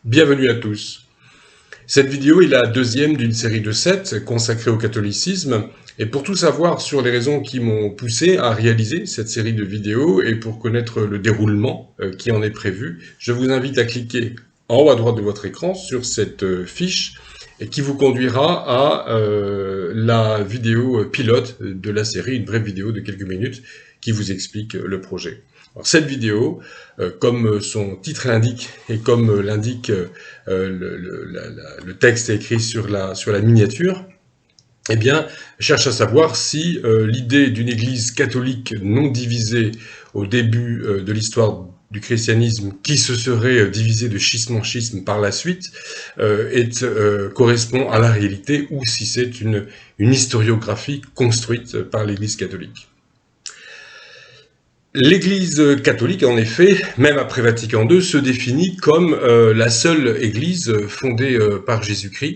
Bienvenue à tous. Cette vidéo est la deuxième d'une série de 7 consacrée au catholicisme. Et pour tout savoir sur les raisons qui m'ont poussé à réaliser cette série de vidéos et pour connaître le déroulement qui en est prévu, je vous invite à cliquer en haut à droite de votre écran sur cette fiche et qui vous conduira à la vidéo pilote de la série, une brève vidéo de quelques minutes qui vous explique le projet. Alors, cette vidéo, comme son titre l'indique et comme l'indique le texte écrit sur la miniature, eh bien, cherche à savoir si l'idée d'une Église catholique non divisée au début de l'histoire du christianisme, qui se serait divisée de schisme en schisme par la suite, correspond à la réalité ou si c'est une historiographie construite par l'Église catholique. L'Église catholique, en effet, même après Vatican II, se définit comme la seule Église fondée par Jésus-Christ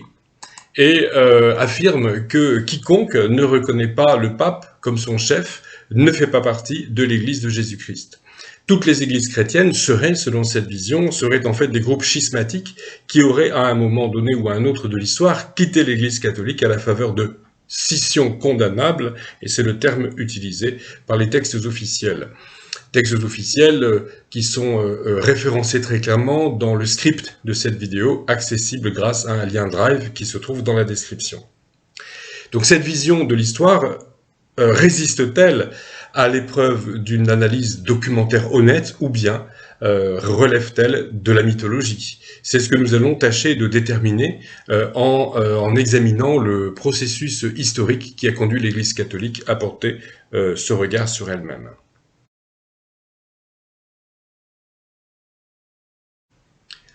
et affirme que quiconque ne reconnaît pas le pape comme son chef ne fait pas partie de l'Église de Jésus-Christ. Toutes les églises chrétiennes seraient, selon cette vision, seraient en fait des groupes schismatiques qui auraient, à un moment donné ou à un autre de l'histoire, quitté l'Église catholique à la faveur de scission condamnable, et c'est le terme utilisé par les textes officiels. Textes officiels qui sont référencés très clairement dans le script de cette vidéo, accessible grâce à un lien Drive qui se trouve dans la description. Donc cette vision de l'histoire résiste-t-elle à l'épreuve d'une analyse documentaire honnête ou bien relève-t-elle de la mythologie? C'est ce que nous allons tâcher de déterminer en examinant le processus historique qui a conduit l'Église catholique à porter ce regard sur elle-même.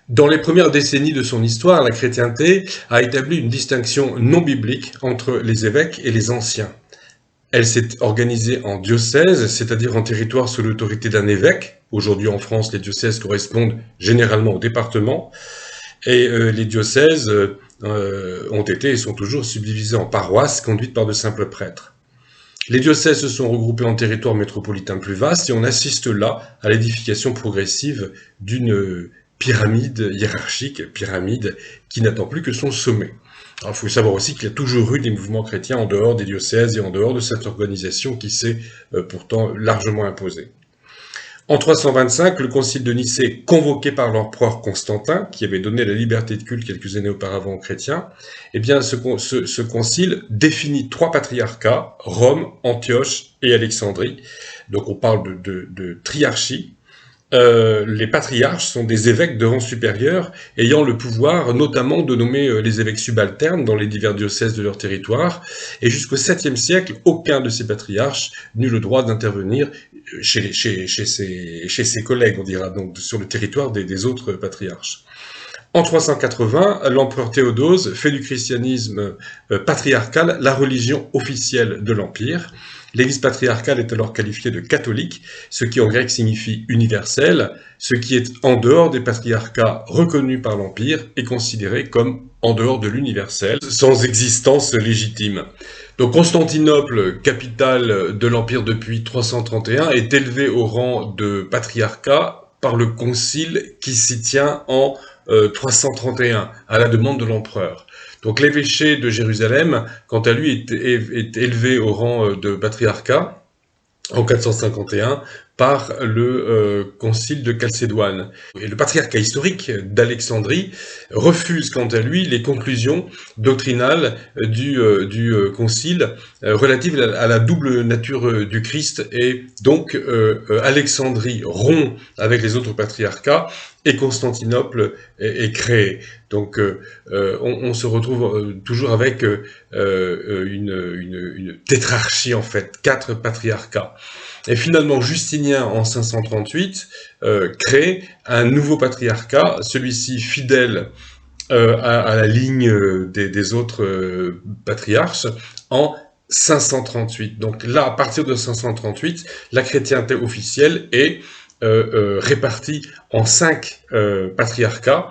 Dans les premières décennies de son histoire, la chrétienté a établi une distinction non biblique entre les évêques et les anciens. Elle s'est organisée en diocèses, c'est-à-dire en territoire sous l'autorité d'un évêque. Aujourd'hui en France, les diocèses correspondent généralement aux départements. Et les diocèses ont été et sont toujours subdivisés en paroisses conduites par de simples prêtres. Les diocèses se sont regroupés en territoires métropolitains plus vastes et on assiste là à l'édification progressive d'une pyramide hiérarchique, pyramide qui n'attend plus que son sommet. Alors, il faut savoir aussi qu'il y a toujours eu des mouvements chrétiens en dehors des diocèses et en dehors de cette organisation qui s'est pourtant largement imposée. En 325, le concile de Nicée, convoqué par l'empereur Constantin, qui avait donné la liberté de culte quelques années auparavant aux chrétiens, eh bien, ce concile définit 3 patriarcats, Rome, Antioche et Alexandrie. Donc on parle de triarchie. Les patriarches sont des évêques de rang supérieur ayant le pouvoir notamment de nommer les évêques subalternes dans les divers diocèses de leur territoire, et jusqu'au 7e siècle, aucun de ces patriarches n'eut le droit d'intervenir chez ses collègues, on dira, donc sur le territoire des autres patriarches. En 380, l'empereur Théodose fait du christianisme patriarcal la religion officielle de l'Empire. L'Église patriarcale est alors qualifiée de catholique, ce qui en grec signifie universel, ce qui est en dehors des patriarcats reconnus par l'Empire est considéré comme en dehors de l'universel, sans existence légitime. Donc Constantinople, capitale de l'Empire depuis 331, est élevée au rang de patriarcat par le concile qui s'y tient en 331, à la demande de l'empereur. Donc l'évêché de Jérusalem, quant à lui, est élevé au rang de patriarcat en 451 par le concile de Chalcédoine. Et le patriarcat historique d'Alexandrie refuse quant à lui les conclusions doctrinales du concile relatives à la double nature du Christ, et donc Alexandrie rompt avec les autres patriarcats et Constantinople est créé. Donc on se retrouve toujours avec une tétrarchie en fait, 4 patriarcats. Et finalement, Justinien, en 538, crée un nouveau patriarcat, celui-ci fidèle à la ligne des autres patriarches, en 538. Donc là, à partir de 538, la chrétienté officielle est répartie en 5 patriarcats.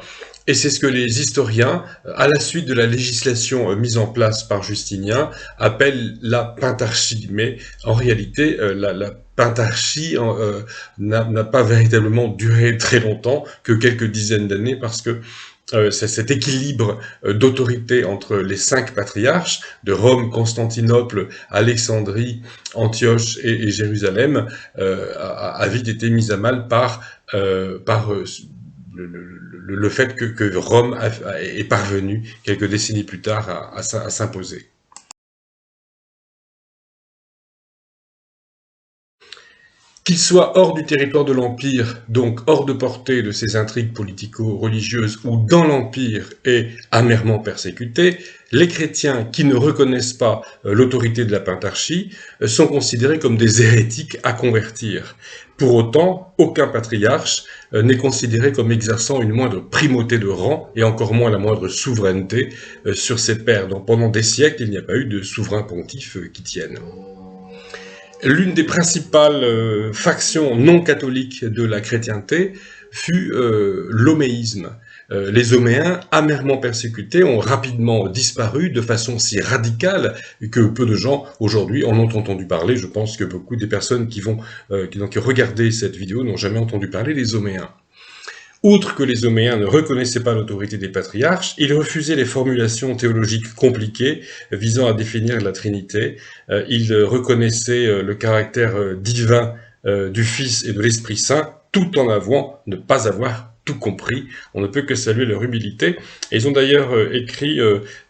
Et c'est ce que les historiens, à la suite de la législation mise en place par Justinien, appellent la pentarchie. Mais en réalité, la pentarchie n'a pas véritablement duré très longtemps, que quelques dizaines d'années, parce que cet équilibre d'autorité entre les 5 patriarches de Rome, Constantinople, Alexandrie, Antioche et Jérusalem a vite été mis à mal par le fait que Rome est parvenu quelques décennies plus tard à s'imposer. Qu'il soit hors du territoire de l'Empire, donc hors de portée de ces intrigues politico-religieuses, ou dans l'Empire et amèrement persécuté, les chrétiens qui ne reconnaissent pas l'autorité de la pentarchie sont considérés comme des hérétiques à convertir. Pour autant, aucun patriarche n'est considéré comme exerçant une moindre primauté de rang et encore moins la moindre souveraineté sur ses pairs. Donc pendant des siècles, il n'y a pas eu de souverain pontife qui tienne. L'une des principales factions non catholiques de la chrétienté fut l'homéisme. Les Homéens, amèrement persécutés, ont rapidement disparu de façon si radicale que peu de gens aujourd'hui en ont entendu parler. Je pense que beaucoup des personnes qui vont regarder cette vidéo n'ont jamais entendu parler des Homéens. Outre que les Homéens ne reconnaissaient pas l'autorité des patriarches, ils refusaient les formulations théologiques compliquées visant à définir la Trinité. Ils reconnaissaient le caractère divin du Fils et de l'Esprit Saint, tout en avouant ne pas avoir tout compris. On ne peut que saluer leur humilité. Et ils ont d'ailleurs écrit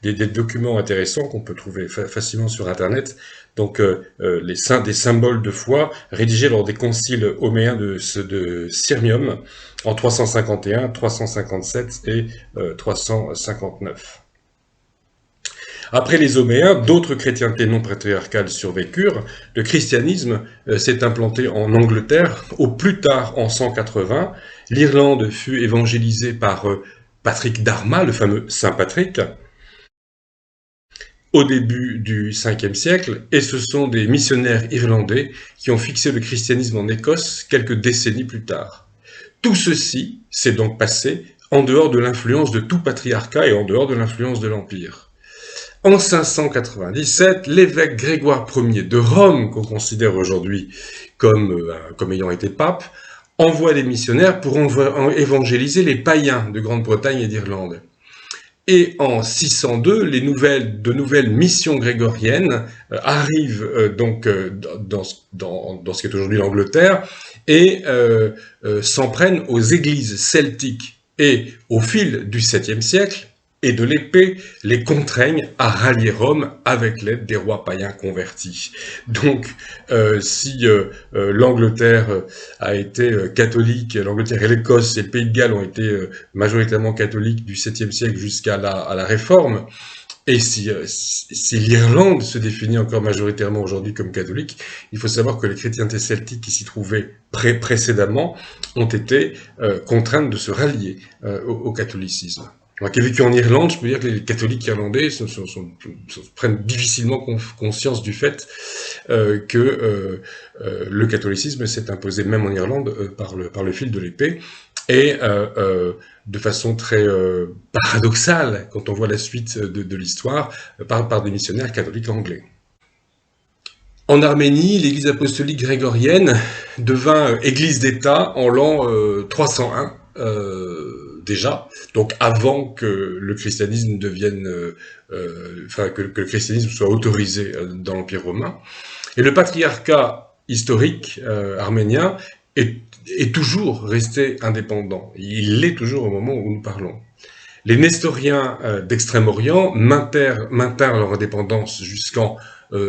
des documents intéressants qu'on peut trouver facilement sur Internet. Donc des symboles de foi rédigés lors des conciles homéens de Sirmium en 351, 357 et 359. Après les Homéens, d'autres chrétientés non patriarcales survécurent. Le christianisme s'est implanté en Angleterre au plus tard en 180. L'Irlande fut évangélisée par Patrick d'Armagh, le fameux Saint Patrick, au début du 5e siècle, et ce sont des missionnaires irlandais qui ont fixé le christianisme en Écosse quelques décennies plus tard. Tout ceci s'est donc passé en dehors de l'influence de tout patriarcat et en dehors de l'influence de l'Empire. En 597, l'évêque Grégoire Ier de Rome, qu'on considère aujourd'hui comme ayant été pape, envoie des missionnaires pour évangéliser les païens de Grande-Bretagne et d'Irlande. Et en 602, de nouvelles missions grégoriennes arrivent dans ce qui est aujourd'hui l'Angleterre et s'en prennent aux églises celtiques. Et au fil du 7e siècle et de l'épée, les contraignent à rallier Rome avec l'aide des rois païens convertis. Donc, si l'Angleterre a été catholique, l'Angleterre et l'Écosse et le Pays de Galles ont été majoritairement catholiques du 7e siècle jusqu'à la Réforme, et si l'Irlande se définit encore majoritairement aujourd'hui comme catholique, il faut savoir que les chrétientés celtiques qui s'y trouvaient précédemment ont été contraintes de se rallier au catholicisme. Moi qui ai vécu en Irlande, je peux dire que les catholiques irlandais prennent difficilement conscience du fait que le catholicisme s'est imposé même en Irlande par le fil de l'épée, et de façon très paradoxale, quand on voit la suite de l'histoire, par des missionnaires catholiques anglais. En Arménie, l'église apostolique grégorienne devint église d'État en l'an 301, déjà, donc avant que le christianisme devienne, que le christianisme soit autorisé dans l'Empire romain. Et le patriarcat historique arménien est toujours resté indépendant. Il l'est toujours au moment où nous parlons. Les Nestoriens d'Extrême-Orient maintinrent leur indépendance jusqu'en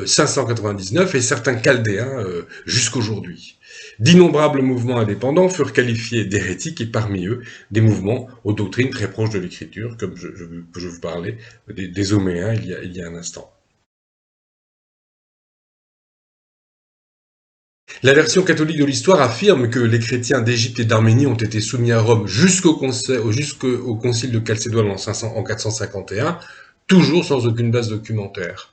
599 et certains Chaldéens jusqu'aujourd'hui. D'innombrables mouvements indépendants furent qualifiés d'hérétiques et parmi eux des mouvements aux doctrines très proches de l'écriture, comme je vous parlais des Homéens il y a un instant. La version catholique de l'histoire affirme que les chrétiens d'Égypte et d'Arménie ont été soumis à Rome jusqu'au concile de Chalcédoine en 451, toujours sans aucune base documentaire.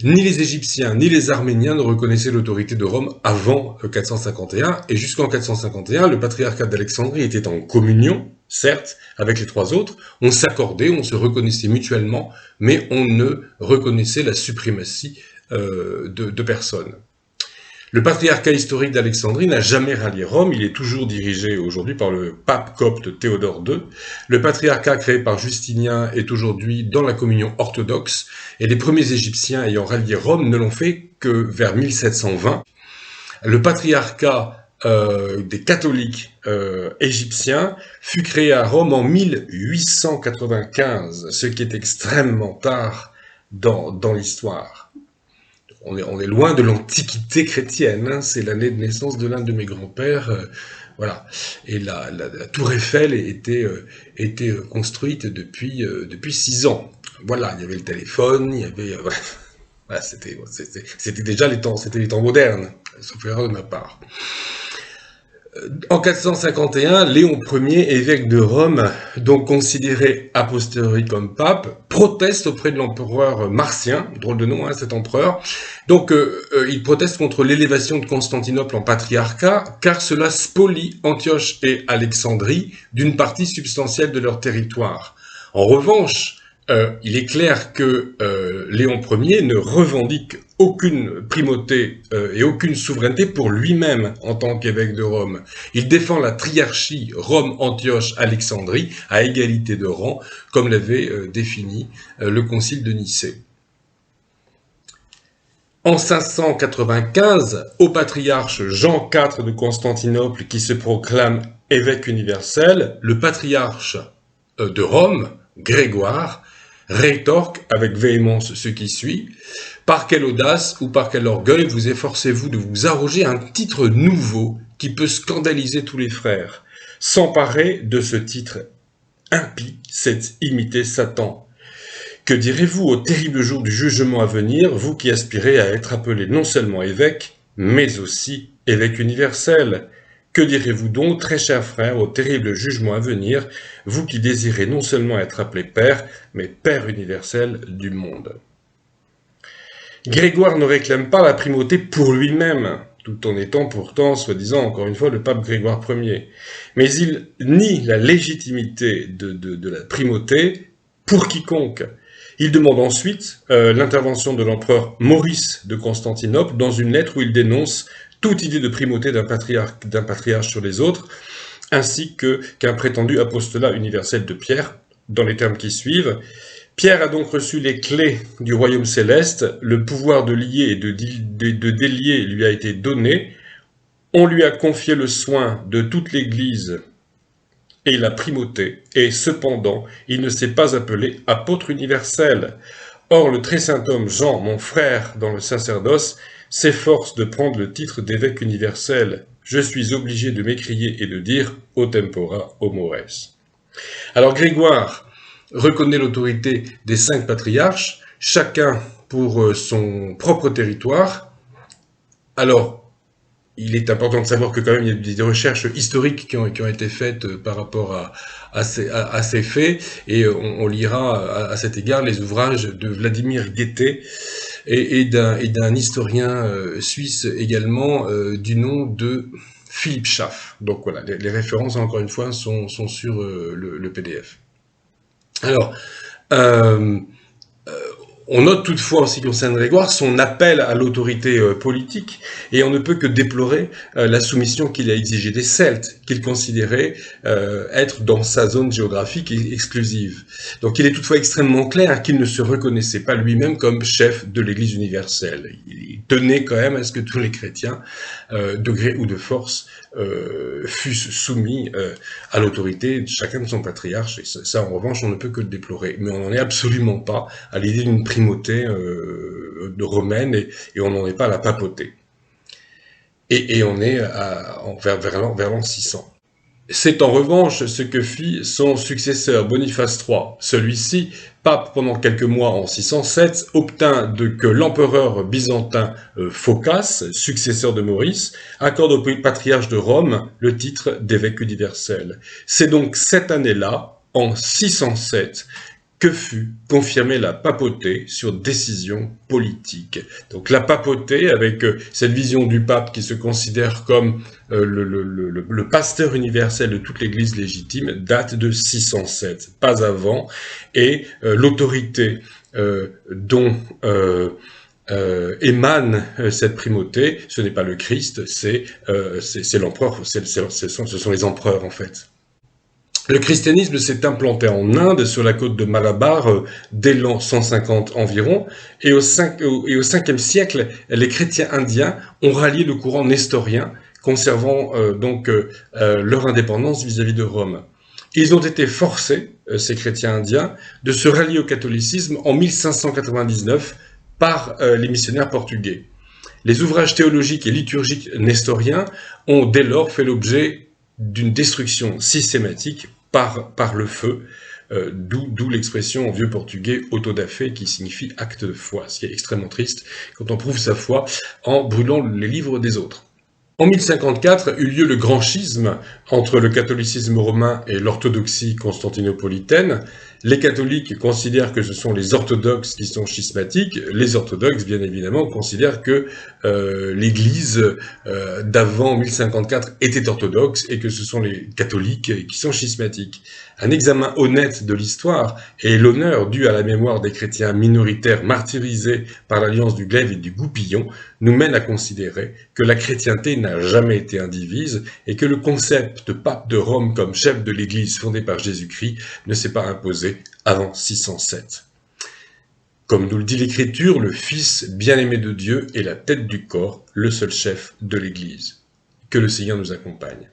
Ni les Égyptiens ni les Arméniens ne reconnaissaient l'autorité de Rome avant 451, et jusqu'en 451, le patriarcat d'Alexandrie était en communion, certes, avec les trois autres, on s'accordait, on se reconnaissait mutuellement, mais on ne reconnaissait la suprématie de personne. Le patriarcat historique d'Alexandrie n'a jamais rallié Rome, il est toujours dirigé aujourd'hui par le pape copte Théodore II. Le patriarcat créé par Justinien est aujourd'hui dans la communion orthodoxe, et les premiers Égyptiens ayant rallié Rome ne l'ont fait que vers 1720. Le patriarcat des catholiques égyptiens fut créé à Rome en 1895, ce qui est extrêmement tard dans l'histoire. On est loin de l'antiquité chrétienne, hein. C'est l'année de naissance de l'un de mes grands-pères, voilà. Et la tour Eiffel était construite depuis 6 ans. Voilà, il y avait le téléphone, il y avait... voilà, c'était déjà les temps modernes, sauf erreur de ma part. En 451, Léon Ier, évêque de Rome, donc considéré a posteriori comme pape, proteste auprès de l'empereur Marcien, drôle de nom, hein, cet empereur. Donc il proteste contre l'élévation de Constantinople en patriarcat, car cela spolie Antioche et Alexandrie d'une partie substantielle de leur territoire. En revanche, il est clair que Léon Ier ne revendique aucune primauté et aucune souveraineté pour lui-même en tant qu'évêque de Rome. Il défend la triarchie Rome-Antioche-Alexandrie à égalité de rang, comme l'avait défini le concile de Nicée. En 595, au patriarche Jean IV de Constantinople, qui se proclame évêque universel, le patriarche de Rome, Grégoire, rétorque avec véhémence ce qui suit. Par quelle audace ou par quel orgueil vous efforcez-vous de vous arroger un titre nouveau qui peut scandaliser tous les frères? S'emparer de ce titre impie, c'est imiter Satan. Que direz-vous au terrible jour du jugement à venir, vous qui aspirez à être appelé non seulement évêque, mais aussi évêque universel? Que direz-vous donc, très chers frères, au terrible jugement à venir, vous qui désirez non seulement être appelé Père, mais Père universel du monde? Grégoire ne réclame pas la primauté pour lui-même, tout en étant pourtant, soi-disant, encore une fois, le pape Grégoire Ier. Mais il nie la légitimité de la primauté pour quiconque. Il demande ensuite l'intervention de l'empereur Maurice de Constantinople dans une lettre où il dénonce toute idée de primauté d'un patriarche sur les autres, ainsi qu'un prétendu apostolat universel de Pierre, dans les termes qui suivent. Pierre a donc reçu les clés du royaume céleste, le pouvoir de lier et de délier lui a été donné, on lui a confié le soin de toute l'Église et la primauté, et cependant, il ne s'est pas appelé apôtre universel. Or, le très saint homme Jean, mon frère dans le sacerdoce, s'efforce de prendre le titre d'évêque universel. Je suis obligé de m'écrier et de dire « O tempora, o mores ». Alors Grégoire reconnaît l'autorité des 5 patriarches, chacun pour son propre territoire. Alors, il est important de savoir que quand même il y a des recherches historiques qui ont été faites par rapport à ces faits, et on lira à cet égard les ouvrages de Vladimir Guettet et d'un historien suisse également du nom de Philippe Schaff. Donc voilà, les références encore une fois sont sur le PDF. Alors, on note toutefois, en ce qui concerne Grégoire, son appel à l'autorité politique, et on ne peut que déplorer la soumission qu'il a exigée des Celtes, qu'il considérait être dans sa zone géographique exclusive. Donc il est toutefois extrêmement clair qu'il ne se reconnaissait pas lui-même comme chef de l'Église universelle. Il tenait quand même à ce que tous les chrétiens, de gré ou de force, fussent soumis à l'autorité de chacun de son patriarche, et ça en revanche on ne peut que le déplorer. Mais on n'en est absolument pas à l'idée d'une primauté de romaine, et on n'en est pas à la papauté. Et on est vers l'an 600. C'est en revanche ce que fit son successeur Boniface III. Celui-ci, pape pendant quelques mois en 607, obtint que l'empereur byzantin Phocas, successeur de Maurice, accorde au patriarche de Rome le titre d'évêque universel. C'est donc cette année-là, en 607, que fut confirmée la papauté sur décision politique. Donc la papauté, avec cette vision du pape qui se considère comme le pasteur universel de toute l'Église légitime, date de 607, pas avant, et l'autorité dont émane cette primauté. Ce n'est pas le Christ, c'est l'empereur, ce sont les empereurs en fait. Le christianisme s'est implanté en Inde, sur la côte de Malabar, dès l'an 150 environ, et au 5e siècle, les chrétiens indiens ont rallié le courant nestorien, conservant leur indépendance vis-à-vis de Rome. Ils ont été forcés, ces chrétiens indiens, de se rallier au catholicisme en 1599 par les missionnaires portugais. Les ouvrages théologiques et liturgiques nestoriens ont dès lors fait l'objet d'une destruction systématique par le feu, d'où l'expression en vieux portugais auto da fé qui signifie acte de foi, ce qui est extrêmement triste quand on prouve sa foi en brûlant les livres des autres. En 1054 eut lieu le grand schisme entre le catholicisme romain et l'orthodoxie constantinopolitaine. Les catholiques considèrent que ce sont les orthodoxes qui sont schismatiques. Les orthodoxes, bien évidemment, considèrent que l'Église d'avant 1054 était orthodoxe et que ce sont les catholiques qui sont schismatiques. Un examen honnête de l'histoire et l'honneur dû à la mémoire des chrétiens minoritaires martyrisés par l'alliance du glaive et du goupillon nous mène à considérer que la chrétienté n'a jamais été indivise et que le concept de pape de Rome comme chef de l'Église fondée par Jésus-Christ ne s'est pas imposé avant 607. Comme nous le dit l'Écriture, le Fils bien-aimé de Dieu est la tête du corps, le seul chef de l'Église. Que le Seigneur nous accompagne.